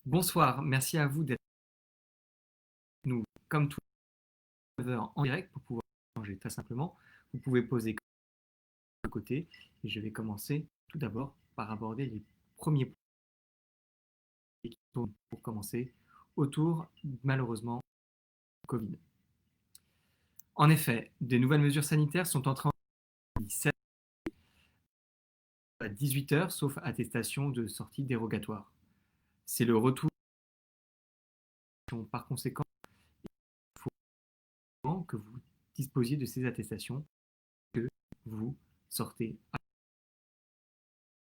Bonsoir, merci à vous d'être avec nous comme tous les 9 heures en direct pour pouvoir changer très simplement. Vous pouvez poser de côté et je vais commencer tout d'abord par aborder les premiers points qui tournent pour commencer autour malheureusement du Covid. En effet, des nouvelles mesures sanitaires sont entrées en vigueur à 18 heures sauf attestation de sortie dérogatoire. C'est le retour. Par conséquent, il faut que vous disposiez de ces attestations que vous sortez à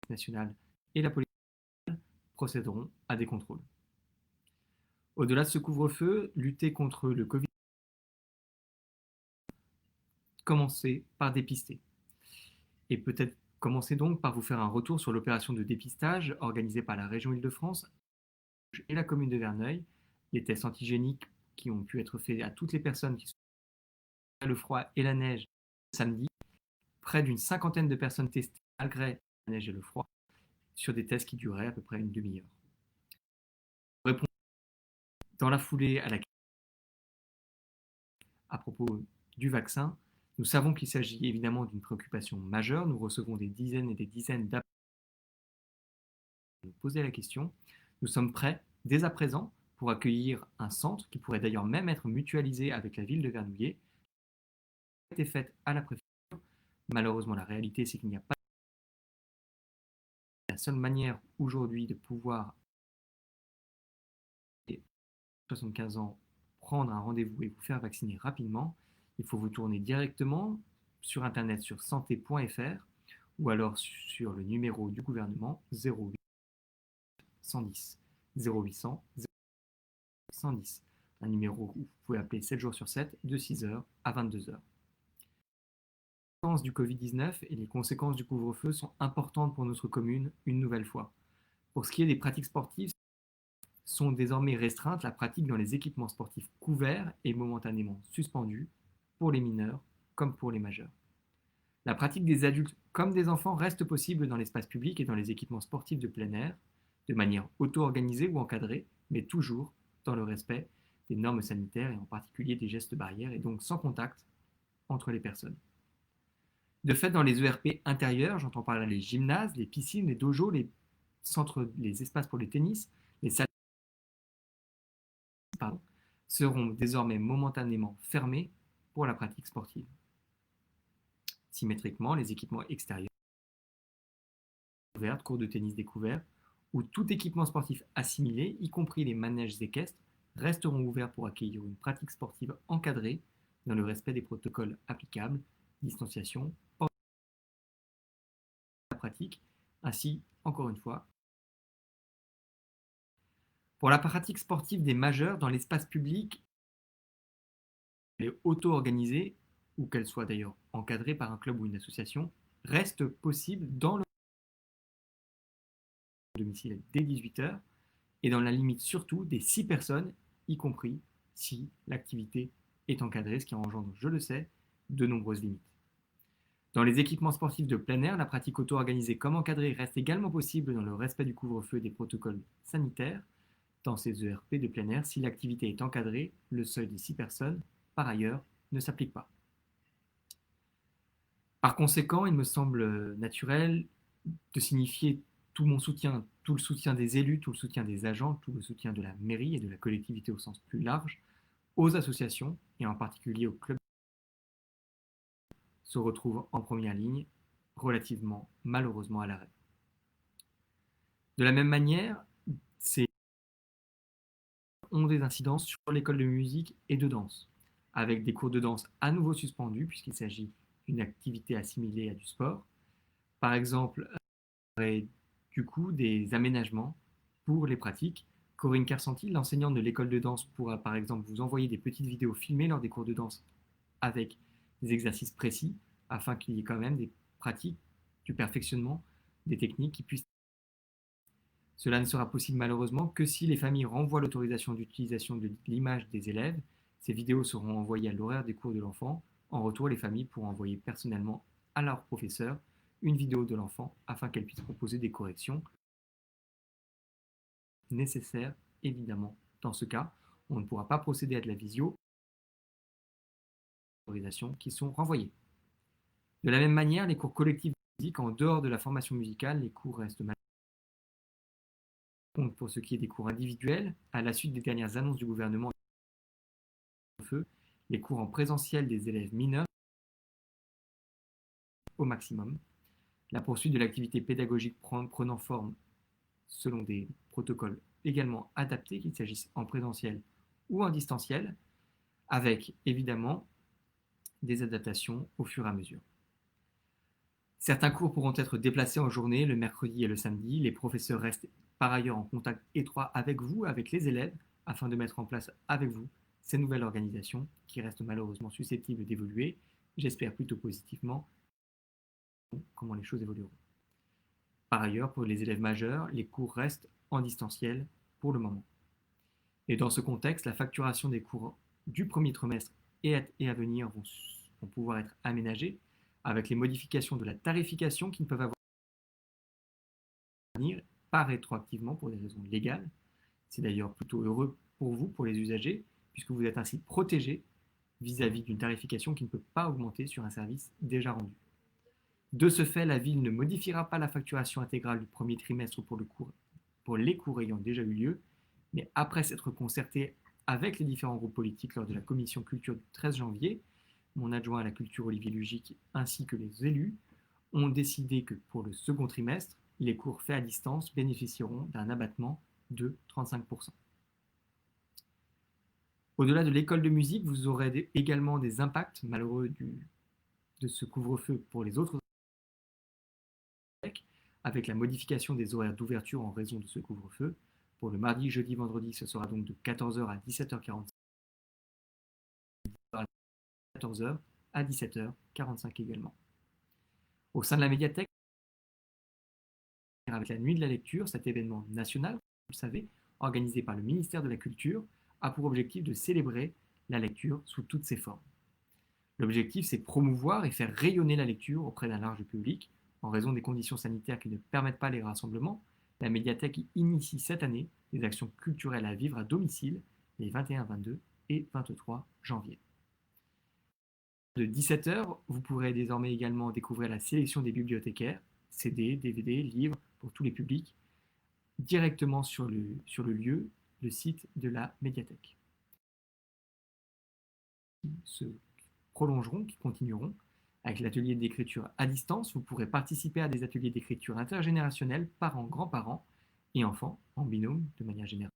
la nationale et la police procéderont à des contrôles. Au-delà de ce couvre-feu, lutter contre le Covid, commencer par dépister. Et peut-être commencer donc par vous faire un retour sur l'opération de dépistage organisée par la région Île-de-France et la commune de Verneuil, les tests antigéniques qui ont pu être faits à toutes les personnes qui sont le froid et la neige samedi, près d'une cinquantaine de personnes testées malgré la neige et le froid, sur des tests qui duraient à peu près une demi-heure. Répondre dans la foulée à propos du vaccin, nous savons qu'il s'agit évidemment d'une préoccupation majeure. Nous recevons des dizaines et des dizaines d'appels pour nous poser la question. Nous sommes prêts dès à présent pour accueillir un centre qui pourrait d'ailleurs même être mutualisé avec la ville de Vernouillet. Ça a été fait à la préfecture. Malheureusement, la réalité, c'est qu'il n'y a pas. La seule manière aujourd'hui de pouvoir, à 75 ans, prendre un rendez-vous et vous faire vacciner rapidement, il faut vous tourner directement sur Internet sur santé.fr ou alors sur le numéro du gouvernement 08 110 0800 110. Un numéro où vous pouvez appeler 7 jours sur 7 de 6h à 22h. Les conséquences du Covid-19 et les conséquences du couvre-feu sont importantes pour notre commune une nouvelle fois. Pour ce qui est des pratiques sportives, sont désormais restreintes la pratique dans les équipements sportifs couverts et momentanément suspendus pour les mineurs comme pour les majeurs. La pratique des adultes comme des enfants reste possible dans l'espace public et dans les équipements sportifs de plein air, de manière auto-organisée ou encadrée, mais toujours dans le respect des normes sanitaires et en particulier des gestes barrières et donc sans contact entre les personnes. De fait, dans les ERP intérieurs, j'entends par là les gymnases, les piscines, les dojos, les centres, les espaces pour les tennis, les salles seront désormais momentanément fermés pour la pratique sportive. Symétriquement, les équipements extérieurs, cours de tennis découverts, ou tout équipement sportif assimilé, y compris les manèges équestres, resteront ouverts pour accueillir une pratique sportive encadrée dans le respect des protocoles applicables, distanciation, port de la pratique, ainsi, encore une fois, pour la pratique sportive des majeurs dans l'espace public, elle est auto-organisée, ou qu'elle soit d'ailleurs encadrée par un club ou une association, reste possible dans le domicile dès 18h et dans la limite surtout des 6 personnes, y compris si l'activité est encadrée, ce qui engendre, je le sais, de nombreuses limites. Dans les équipements sportifs de plein air, la pratique auto-organisée comme encadrée reste également possible dans le respect du couvre-feu et des protocoles sanitaires. Dans ces ERP de plein air, si l'activité est encadrée, le seuil des 6 personnes, par ailleurs, ne s'applique pas. Par conséquent, il me semble naturel de signifier tout mon soutien, tout le soutien des élus, tout le soutien des agents, tout le soutien de la mairie et de la collectivité au sens plus large, aux associations et en particulier aux clubs se retrouvent en première ligne, relativement malheureusement à l'arrêt. De la même manière, ces ont des incidences sur l'école de musique et de danse, avec des cours de danse à nouveau suspendus puisqu'il s'agit d'une activité assimilée à du sport. Par exemple, du coup des aménagements pour les pratiques. Corinne Kersanti, l'enseignante de l'école de danse, pourra par exemple vous envoyer des petites vidéos filmées lors des cours de danse avec des exercices précis afin qu'il y ait quand même des pratiques, du perfectionnement, des techniques qui puissent. Cela ne sera possible malheureusement que si les familles renvoient l'autorisation d'utilisation de l'image des élèves. Ces vidéos seront envoyées à l'horaire des cours de l'enfant. En retour, les familles pourront envoyer personnellement à leur professeur une vidéo de l'enfant afin qu'elle puisse proposer des corrections nécessaires évidemment, dans ce cas, on ne pourra pas procéder à de la visio qui sont renvoyées. De la même manière, les cours collectifs de musique, en dehors de la formation musicale, les cours restent mal. Pour ce qui est des cours individuels, à la suite des dernières annonces du gouvernement, les cours en présentiel des élèves mineurs au maximum, la poursuite de l'activité pédagogique prenant forme selon des protocoles également adaptés, qu'il s'agisse en présentiel ou en distanciel, avec évidemment des adaptations au fur et à mesure. Certains cours pourront être déplacés en journée, le mercredi et le samedi. Les professeurs restent par ailleurs en contact étroit avec vous, avec les élèves, afin de mettre en place avec vous ces nouvelles organisations qui restent malheureusement susceptibles d'évoluer. J'espère plutôt positivement comment les choses évolueront. Par ailleurs, pour les élèves majeurs, les cours restent en distanciel pour le moment. Et dans ce contexte, la facturation des cours du premier trimestre et à venir vont pouvoir être aménagées avec les modifications de la tarification qui ne peuvent avoir à venir, pas rétroactivement pour des raisons légales. C'est d'ailleurs plutôt heureux pour vous, pour les usagers, puisque vous êtes ainsi protégés vis-à-vis d'une tarification qui ne peut pas augmenter sur un service déjà rendu. De ce fait, la ville ne modifiera pas la facturation intégrale du premier trimestre pour les cours ayant déjà eu lieu, mais après s'être concerté avec les différents groupes politiques lors de la commission culture du 13 janvier, mon adjoint à la culture Olivier Lugic ainsi que les élus ont décidé que pour le second trimestre, les cours faits à distance bénéficieront d'un abattement de 35%. Au-delà de l'école de musique, vous aurez également des impacts malheureux de ce couvre-feu pour les autres, avec la modification des horaires d'ouverture en raison de ce couvre-feu. Pour le mardi, jeudi, vendredi, ce sera donc de 14h à 17h45, 14h à 17h45 également. Au sein de la médiathèque, avec la Nuit de la lecture, cet événement national, vous le savez, organisé par le ministère de la Culture, a pour objectif de célébrer la lecture sous toutes ses formes. L'objectif, c'est promouvoir et faire rayonner la lecture auprès d'un large public. En raison des conditions sanitaires qui ne permettent pas les rassemblements, la médiathèque initie cette année des actions culturelles à vivre à domicile les 21, 22 et 23 janvier. De 17h, vous pourrez désormais également découvrir la sélection des bibliothécaires, CD, DVD, livres pour tous les publics, directement sur le lieu, le site de la médiathèque. Se prolongeront, qui continueront. Avec l'atelier d'écriture à distance, vous pourrez participer à des ateliers d'écriture intergénérationnels, parents, grands-parents et enfants, en binôme de manière générale.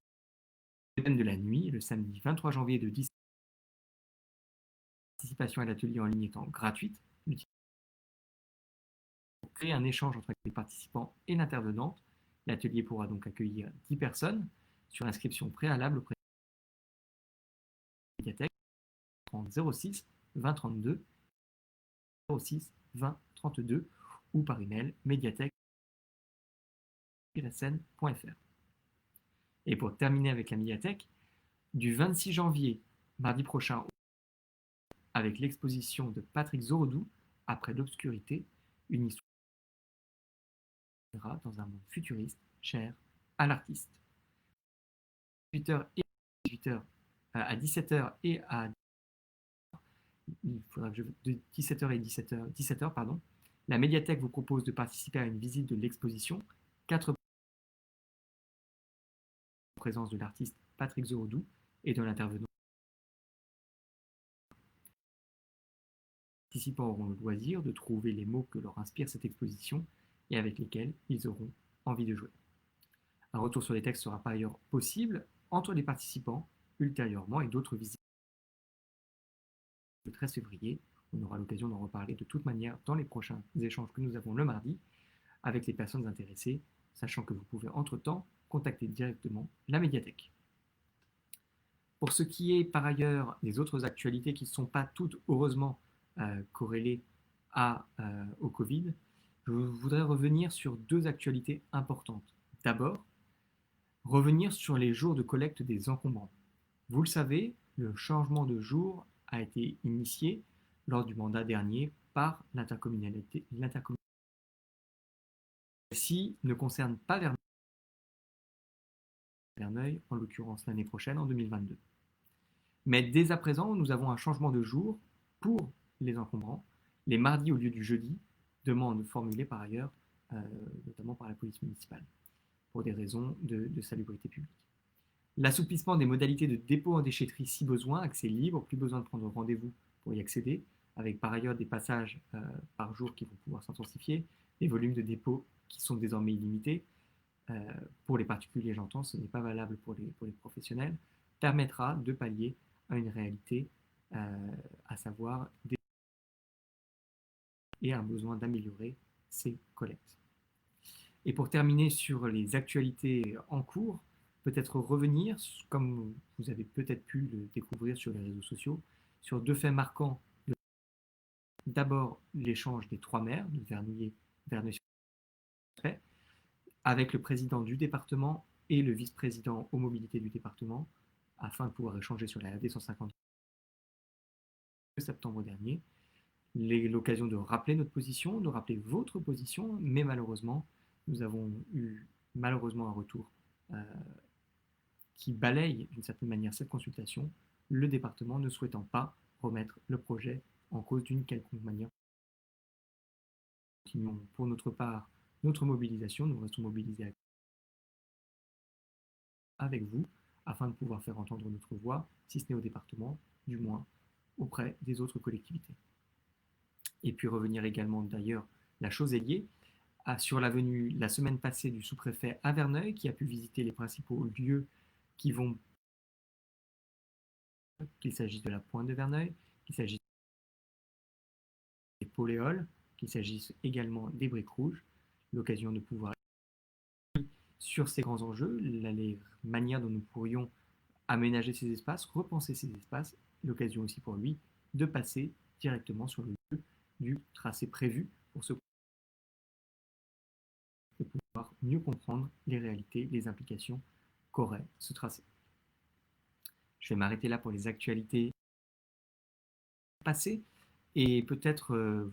Le thème de la nuit, le samedi 23 janvier de 10h, la participation à l'atelier en ligne étant gratuite, pour créer un échange entre les participants et l'intervenante. L'atelier pourra donc accueillir 10 personnes sur inscription préalable auprès de la médiathèque 06 20 32 06 20 32 ou par email médiathèque-scène.fr. Et pour terminer avec la médiathèque, du 26 janvier, mardi prochain, avec l'exposition de Patrick Zorodou, Après l'obscurité, une histoire dans un monde futuriste cher à l'artiste. 18h et 18h, à 17h et à il faudra que de 17h et 17h, pardon, la médiathèque vous propose de participer à une visite de l'exposition 4 en présence de l'artiste Patrick Zorodou et de l'intervenant. Les participants auront le loisir de trouver les mots que leur inspire cette exposition et avec lesquels ils auront envie de jouer. Un retour sur les textes sera par ailleurs possible entre les participants ultérieurement et d'autres visites. Le 13 février, on aura l'occasion d'en reparler de toute manière dans les prochains échanges que nous avons le mardi avec les personnes intéressées, sachant que vous pouvez entre-temps contacter directement la médiathèque. Pour ce qui est par ailleurs des autres actualités qui ne sont pas toutes heureusement corrélées au Covid, je voudrais revenir sur deux actualités importantes. D'abord, revenir sur les jours de collecte des encombrants. Vous le savez, le changement de jour a été initié lors du mandat dernier par l'intercommunalité. Celle-ci ne concerne pas Vernon, Verneuil, en l'occurrence l'année prochaine, en 2022. Mais dès à présent, nous avons un changement de jour pour les encombrants, les mardis au lieu du jeudi, demande formulée par ailleurs, notamment par la police municipale, pour des raisons de salubrité publique. L'assouplissement des modalités de dépôt en déchetterie si besoin, accès libre, plus besoin de prendre rendez-vous pour y accéder, avec par ailleurs des passages par jour qui vont pouvoir s'intensifier, des volumes de dépôt qui sont désormais illimités. Pour les particuliers, j'entends, ce n'est pas valable pour les professionnels, permettra de pallier à une réalité, à savoir et un besoin d'améliorer ces collectes. Et pour terminer sur les actualités en cours, peut-être revenir, comme vous avez peut-être pu le découvrir sur les réseaux sociaux, sur deux faits marquants. D'abord, l'échange des trois maires, de Verneuil, avec le président du département et le vice-président aux mobilités du département, afin de pouvoir échanger sur la RD 150 septembre dernier. L'occasion de rappeler notre position, de rappeler votre position, mais malheureusement, nous avons eu un retour qui balaye d'une certaine manière cette consultation, le département ne souhaitant pas remettre le projet en cause d'une quelconque manière. Nous continuons pour notre part notre mobilisation, nous restons mobilisés avec vous afin de pouvoir faire entendre notre voix, si ce n'est au département, du moins auprès des autres collectivités. Et puis revenir également d'ailleurs, la chose est liée, sur la venue la semaine passée du sous-préfet à Verneuil, qui a pu visiter les principaux lieux qui vont, qu'il s'agisse de la pointe de Verneuil, qu'il s'agisse des poléoles, qu'il s'agisse également des briques rouges, l'occasion de pouvoir sur ces grands enjeux, les manières dont nous pourrions aménager ces espaces, repenser ces espaces, l'occasion aussi pour lui de passer directement sur le lieu du tracé prévu pour de pouvoir mieux comprendre les réalités, les implications qu'aurait ce tracé. Je vais m'arrêter là pour les actualités passées et peut-être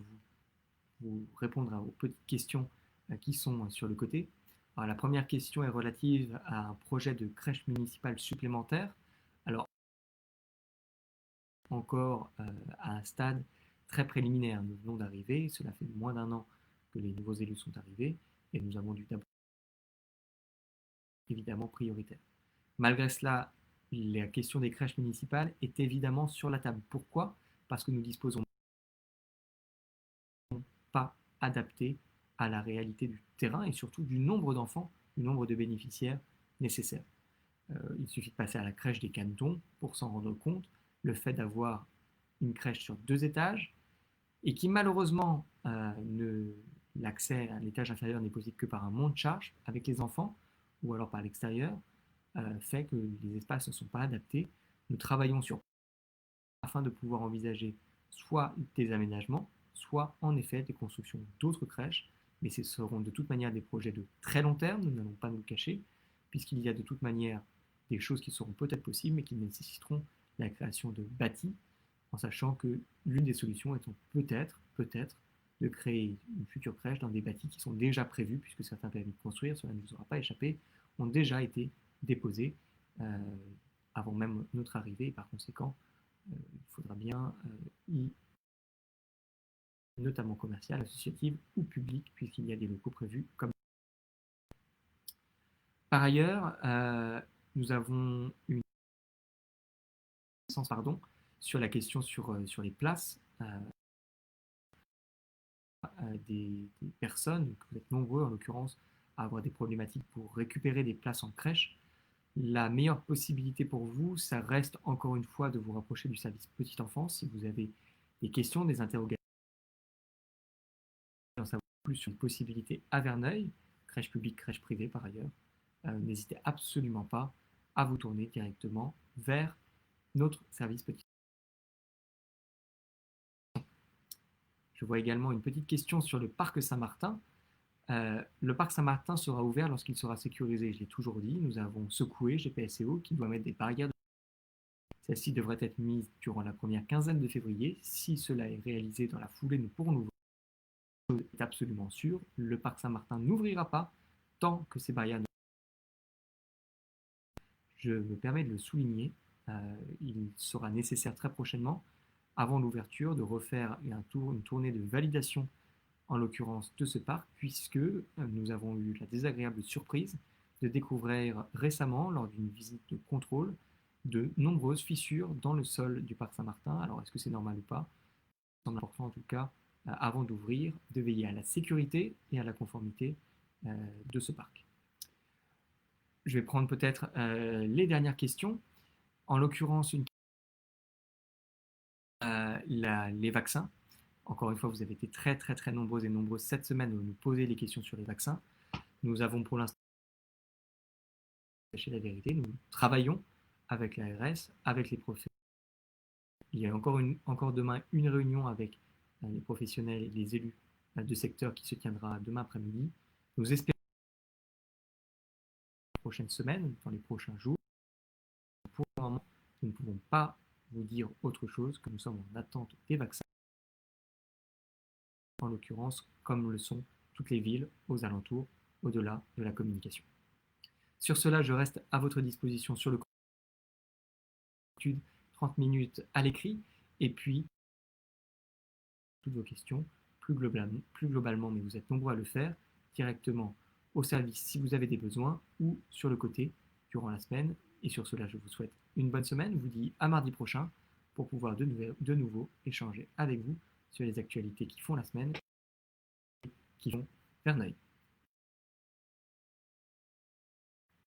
vous répondre aux petites questions qui sont sur le côté. Alors, la première question est relative à un projet de crèche municipale supplémentaire. Alors, encore à un stade très préliminaire. Nous venons d'arriver, cela fait moins d'un an que les nouveaux élus sont arrivés et nous avons dû d'abord évidemment prioritaire. Malgré cela, la question des crèches municipales est évidemment sur la table. Pourquoi ? Parce que nous disposons pas adapté à la réalité du terrain et surtout du nombre d'enfants, du nombre de bénéficiaires nécessaires. Il suffit de passer à la crèche des cantons pour s'en rendre compte. Le fait d'avoir une crèche sur 2 étages et qui malheureusement l'accès à l'étage inférieur n'est possible que par un monte-charge avec les enfants ou alors par l'extérieur, fait que les espaces ne sont pas adaptés. Nous travaillons sur afin de pouvoir envisager soit des aménagements, soit en effet des constructions d'autres crèches, mais ce seront de toute manière des projets de très long terme, nous n'allons pas nous le cacher, puisqu'il y a de toute manière des choses qui seront peut-être possibles, mais qui nécessiteront la création de bâtis, en sachant que l'une des solutions étant peut-être, de créer une future crèche dans des bâtis qui sont déjà prévus, puisque certains permis de construire, cela ne vous aura pas échappé, ont déjà été déposés avant même notre arrivée, et par conséquent, il faudra bien notamment commerciale, associative ou publique, puisqu'il y a des locaux prévus comme. Par ailleurs, nous avons une sur la question sur les places des personnes, vous êtes nombreux en l'occurrence à avoir des problématiques pour récupérer des places en crèche. La meilleure possibilité pour vous, ça reste encore une fois de vous rapprocher du service petite enfance si vous avez des questions, des interrogations, d'en savoir plus sur les possibilités à Verneuil, crèche publique, crèche privée par ailleurs. N'hésitez absolument pas à vous tourner directement vers notre service petite. Je vois également une petite question sur le parc Saint-Martin. Le parc Saint-Martin sera ouvert lorsqu'il sera sécurisé, je l'ai toujours dit. Nous avons secoué GPSEO qui doit mettre des barrières. Celles-ci devraient être mises durant la première quinzaine de février. Si cela est réalisé dans la foulée, nous pourrons l'ouvrir. Chose est absolument sûre, le parc Saint-Martin n'ouvrira pas tant que ces barrières ne. je me permets de le souligner, il sera nécessaire très prochainement, avant l'ouverture, de refaire une tournée de validation, en l'occurrence de ce parc, puisque nous avons eu la désagréable surprise de découvrir récemment, lors d'une visite de contrôle, de nombreuses fissures dans le sol du parc Saint-Martin. Alors, est-ce que c'est normal ou pas? Il semble important, en tout cas, avant d'ouvrir, de veiller à la sécurité et à la conformité de ce parc. Je vais prendre peut-être les dernières questions. En l'occurrence, les vaccins. Encore une fois, vous avez été très très très nombreux et nombreuses cette semaine à nous poser des questions sur les vaccins. Nous avons pour l'instant caché la vérité. Nous travaillons avec l'ARS, avec les professionnels. Il y a encore demain une réunion avec les professionnels et les élus de secteur qui se tiendra demain après-midi. Nous espérons dans les prochaines semaines, dans les prochains jours. Pour le moment, nous ne pouvons pas vous dire autre chose que nous sommes en attente des vaccins, en l'occurrence, comme le sont toutes les villes aux alentours, au-delà de la communication. Sur cela, je reste à votre disposition sur le compte 30 minutes à l'écrit, et puis toutes vos questions, plus globalement, mais vous êtes nombreux à le faire, directement au service si vous avez des besoins, ou sur le côté durant la semaine. Et sur cela, je vous souhaite une bonne semaine. Je vous dis à mardi prochain pour pouvoir de nouveau échanger avec vous sur les actualités qui font la semaine, qui font Verneuil.